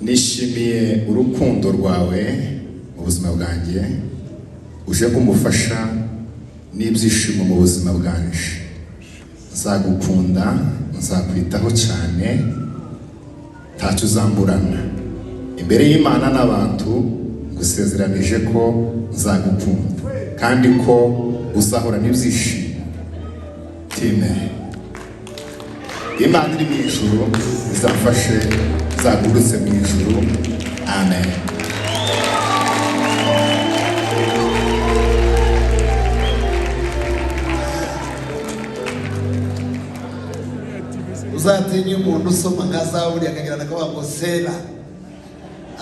Nishimiye urukundo rwawe mu buzima bwanjye, uje kumufasha n'ibyishimo mu buzima bwanje. Nzagukunda, nzakwitaho cyane, ntacyo uzamburana. Imbere y'Imana n'abantu ngusezeranije ko nzagukunda kandi ko uzahora n'ibyishimo. Time Imana iri mu ijuru izamfashe, izagurutse mu ijuru. Amen. Uzatinye umuntu usoma nka Zaburi akagira akavuga ngo Sela,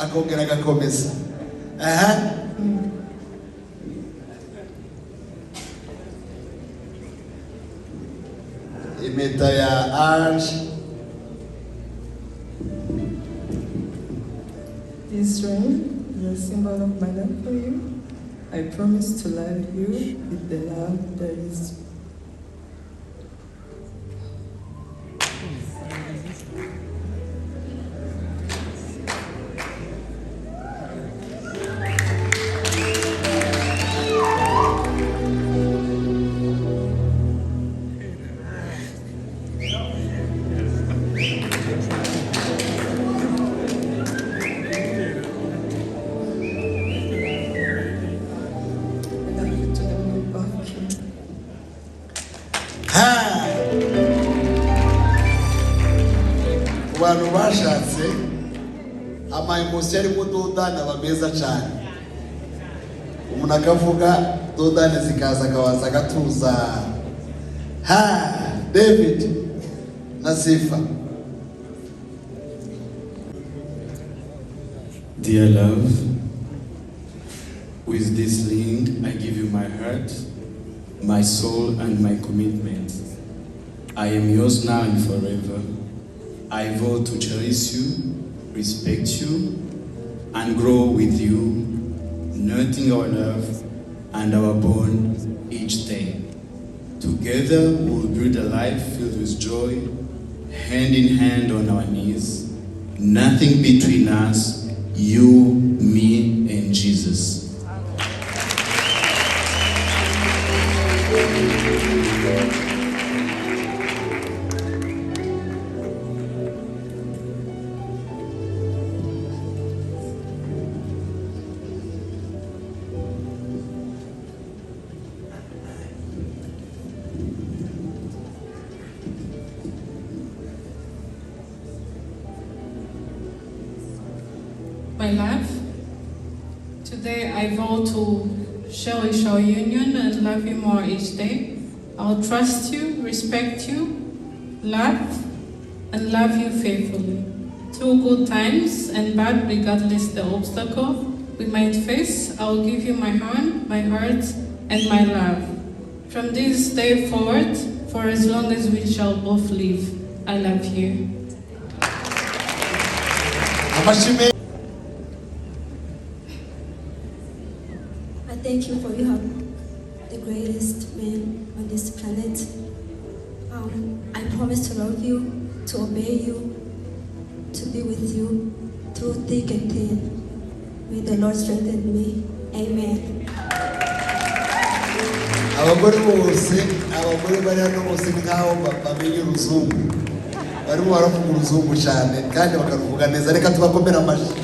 akongera agakomeza. Impeta ya Ange. This ring is a symbol of my love for you. I promise to love you with the love that is. Abantu bashatse ama emotion ari mu dodane abameza cyane. Umuntu akavuga dodane zikaza akawaza agatuza. David na Sifa. Dear love, with this ring I give you my heart, my soul and my commitment. I am yours now and forever. I vow to cherish you, respect you, and grow with you, nurturing our love and our bond each day. Together we'll build a life filled with joy, hand in hand on our knees. Nothing between us, you, me, and Jesus. My love, today I vow to cherish our union and love you more each day. I'll trust you, respect you, love, and love you faithfully. Through good times and bad, regardless the obstacle we might face, I'll give you my hand, my heart, and my love. From this day forward, for as long as we shall both live, I love you. Thank you for you are the greatest man on this planet. I promise to love you, to obey you, to be with you through thick and thin. May the Lord strengthen me. Amen. Abagore bari hano bose nkaho bamenye uruzungu, barimo baravuga uruzungu cyane kandi bakaruvuga neza. Reka tubakomere amashyi.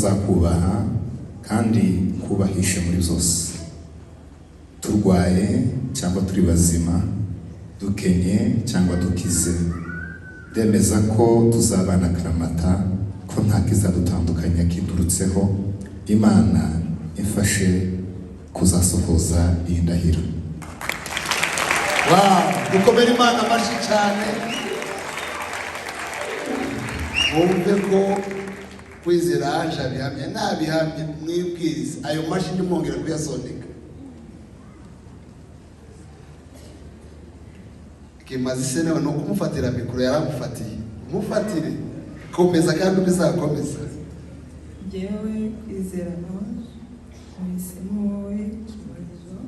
nzakubaha kandi kubahishe muri byose. Turwaye cyangwa turi bazima, dukenye cyangwa dukize, ndemeza ko tuzabana akaramata, ko nta kizadutandukanya kidurutseho. Imana ifashe kuzasohoza iyi ndahiro. Dukomere Imana amashyi cyane. Wumve ko kwizera aje abihamye, nabihamye mwibwiriza ayo mashyi ndimwongera kuyasondeka. Kimaze se nawe no kumufatira mikoro yaramufatiye. Umufatire komeza kandi ubizakomeza. Njyewe kwizera nahisemo wowe Cyubahiro,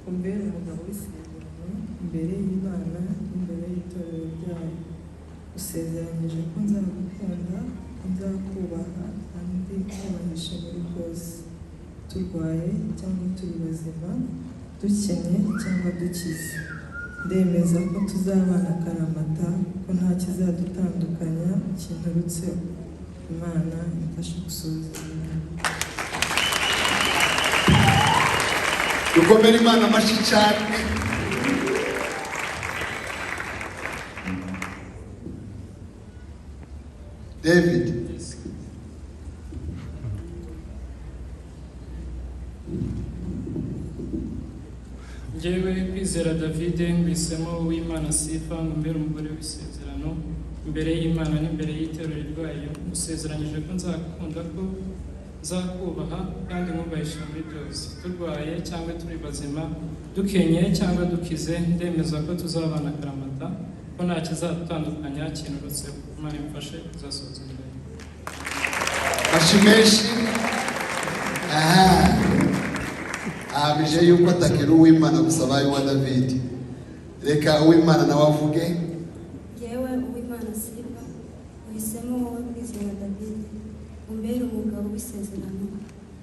umbere umugabo w'isezerano imbere y'Imana n'imbere y'itorero ryayo. Usezeranyije ko nzagukunda, nzakubaha kandi nkubahishe muri byose. Turwaye cyangwa turi bazima, dukennye cyangwa dukize, ndemeza ko tuzabana akaramata, ko nta kizadutandukanya kinturutseho. Imana ifashe gusohoza. Dukomere Imana amashyi cyane. David. Njyewe kwizera David ngwisemo w'Imana Sifa ngo mbere umugore w'isezerano imbere y'Imana n'imbere y'itorero ryayo. Usezeranyije ko nzakunda, ko nzakubaha kandi nkubahisha muri byose. Turwaye cyangwa turi bazima, dukenye cyangwa dukize, ndemeza ko tuzabana akaramata, ko nta kizadutandukanya kinturutseho. Imana imfashe kuzasohoza imbere. Bashimeshi. Ahamije yuko atakiri uw'Imana gusa abaye uwa David. Reka uw'Imana nawe avuge. Yewe uw'Imana Sifa, uhisemo wowe kwizera David, umbere umugabo w'isezerano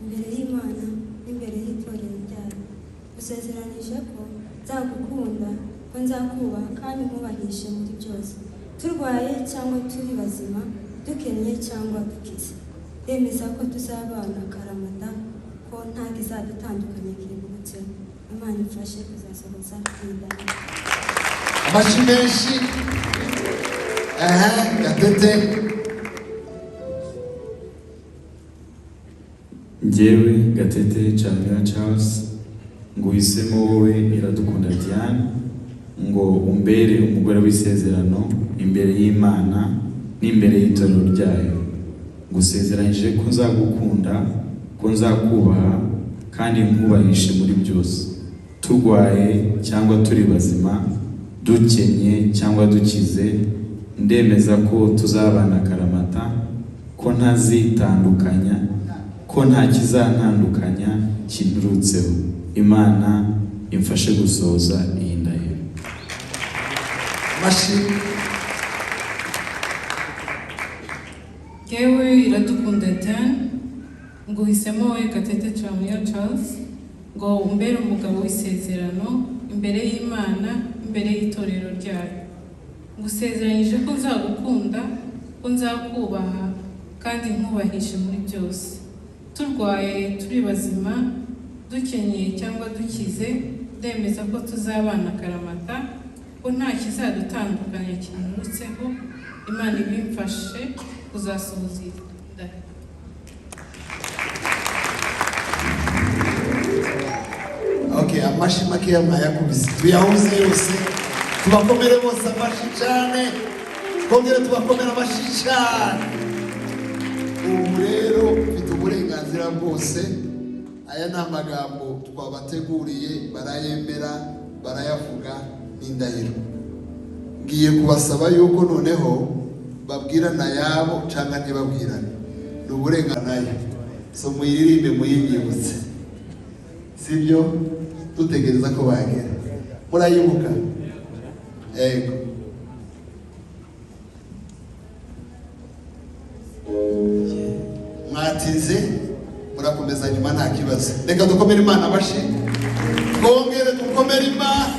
imbere y'Imana n'imbere y'itorero ryayo. Usezeranije ko nzagukunda, ko nzakubaha kandi nkubahishe muri byose. Turwaye cyangwa turi bazima, dukennye cyangwa dukize, ndemeza ko tuzabana akaramata, ko nta kizadutandukanya kinturutseho. Imana ifashe kuzasohoza iyi ndahiro. Amashyi menshi. Gatete. Njyewe Gatete Chamira Charles nguhisemo wowe Iradukunda Diane ngo umbere umugore w'isezerano imbere y'Imana n'imbere y'itorero ryayo. Ngusezeranyije ko nzagukunda, ko nzakubaha kandi nkubahishe muri byose. Turwaye cyangwa turi bazima, dukenye cyangwa dukize, ndemeza ko tuzabana akaramata, ko ntazitandukanya, ko nta kizantandukanya kinturutseho. Imana imfashe gusohoza iyi ndahiro. Mashi. Yewe Iradukunda Diane nguhisemo wowe Gatete Chamira Charles ngo umbere umugabo w'isezerano imbere y'Imana imbere y'itorero ryayo. Ngusezeranyije ko nzagukunda, ko nzakubaha kandi nkubahishe muri byose. Turwaye turi bazima, dukenyeye cyangwa dukize, ndemeza ko tuzabana akaramata, ko nta kizadutandukanya kinturutseho. Imana ibimfashe kuzasohoza iyi ndahiro. Amashyi makeya mwayakubise, tuyahuze yose, tubakomere bose amashyi cyane, twongere tubakomere amashyi cyane. Ubu rero mfite uburenganzira bwose. Aya ni amagambo twabateguriye, barayemera, barayavuga n'indahiro. Ngiye kubasaba yuko noneho babwirana yabo cyangwa ntibabwirane. Ni uburenganzira. So muyiririmbe muyinyibutse. Sibyo? Dutegereza ko bagera. Murayibuka? Ego. Mwatinze murakomeza nyuma nta kibazo. Reka dukomere Imana amashyi. Twongere dukomere Imana.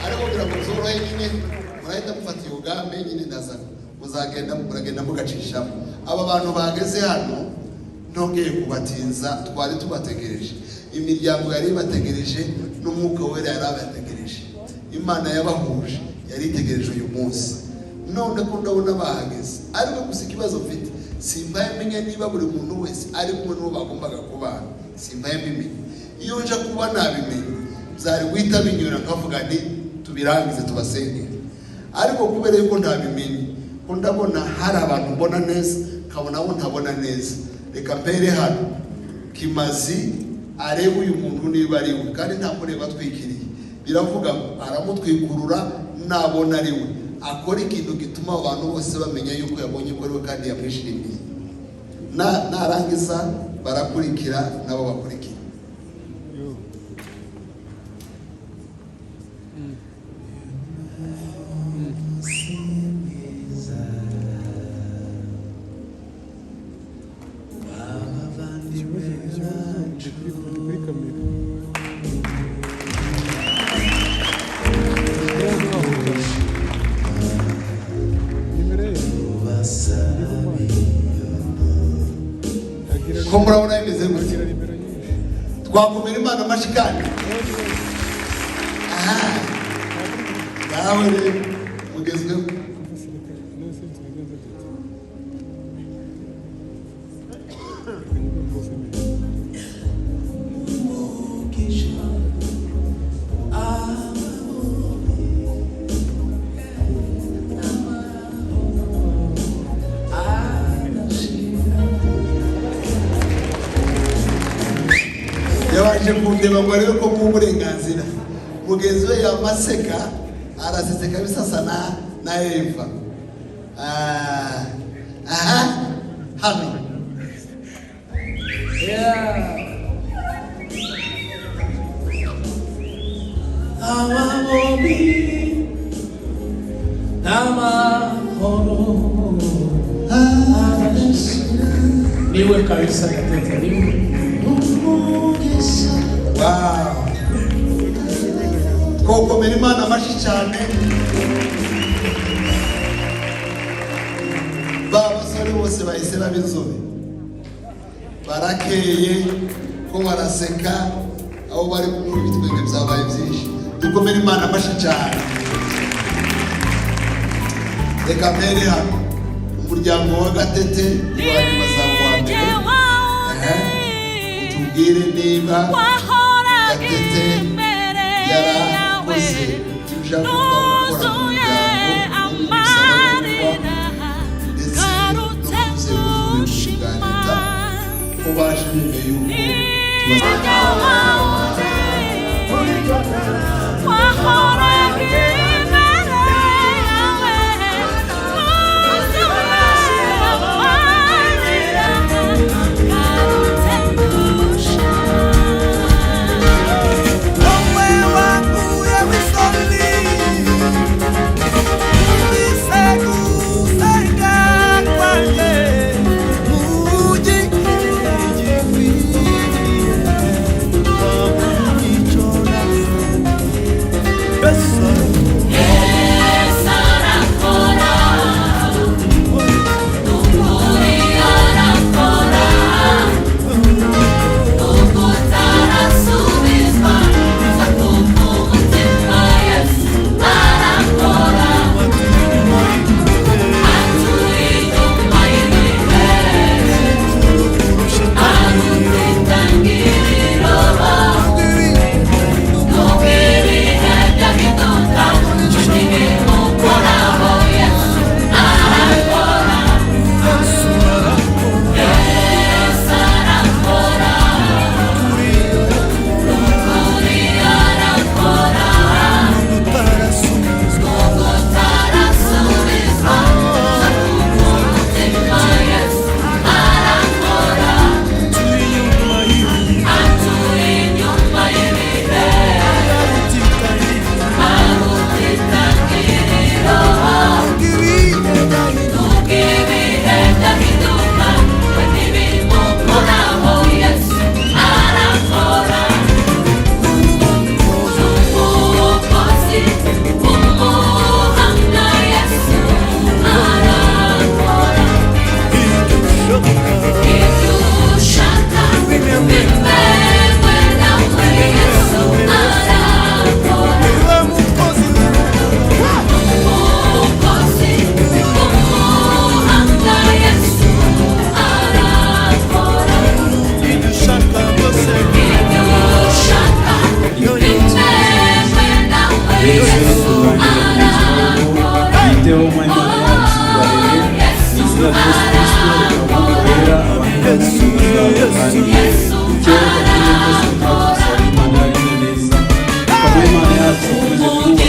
Ariko kugira ngo zorohe nyine murahita mufata iyo gambe nyine ndazana. muragenda mugacishamo. Aba bantu bageze hano ntongeye kubatinza, twari tubategereje, imiryango yari bategereje, n'umwuka wera yari abategereje, Imana yabahuje yari itegereje uyu munsi. None ko ndabona bahageze, ariko gusa ikibazo mfite simbaye menya niba buri muntu wese ari kumwe n'uwo bagombaga kubana. Simbaye menya, iyo nje kuba nabimenye byari guhita binyura nkavuga nti tubirangize tubasengere, ariko kubera yuko ntabimenye, ko ndabona hari abantu mbona neza nkabona abo ntabona neza, reka mbere hano Kimazi arebe uyu muntu niba ari we, kandi ntamureba atwikiriye, biravuga ngo aramutwikurura nabona ari we, akora ikintu gituma abantu bose bamenya yuko yabonye ko ari we kandi yamwishimiye. Narangiza barakurikira nabo bakurikira. Ko murabona bimeze gutya, twakomera Imana amashikani. Nawe rero mugezweho. Yabaje kundeba ngo arebe ko mu burenganzira, mugenzi we yamaseka araseseka bisasana na Eva. Hano awabobi namahoro niwe kabisa gatete niwe. Wow. Kokomera Imana amashi cyane. Basore bose bahise babinzobe, barakeye ko baraseka, aho bari muri bitwenge byabaye byinshi. Dukomere Imana amashi cyane. Reka mbere hano umuryango wa Gatete wari bazaba wa mbere. Utubwire niba Gatete yarakoze ibyo agomba gukora mu muryango ndetse no mu nzego z'ubuyobozi bwa leta, ko baje bemeye yuko imana yacu ikomeze kuba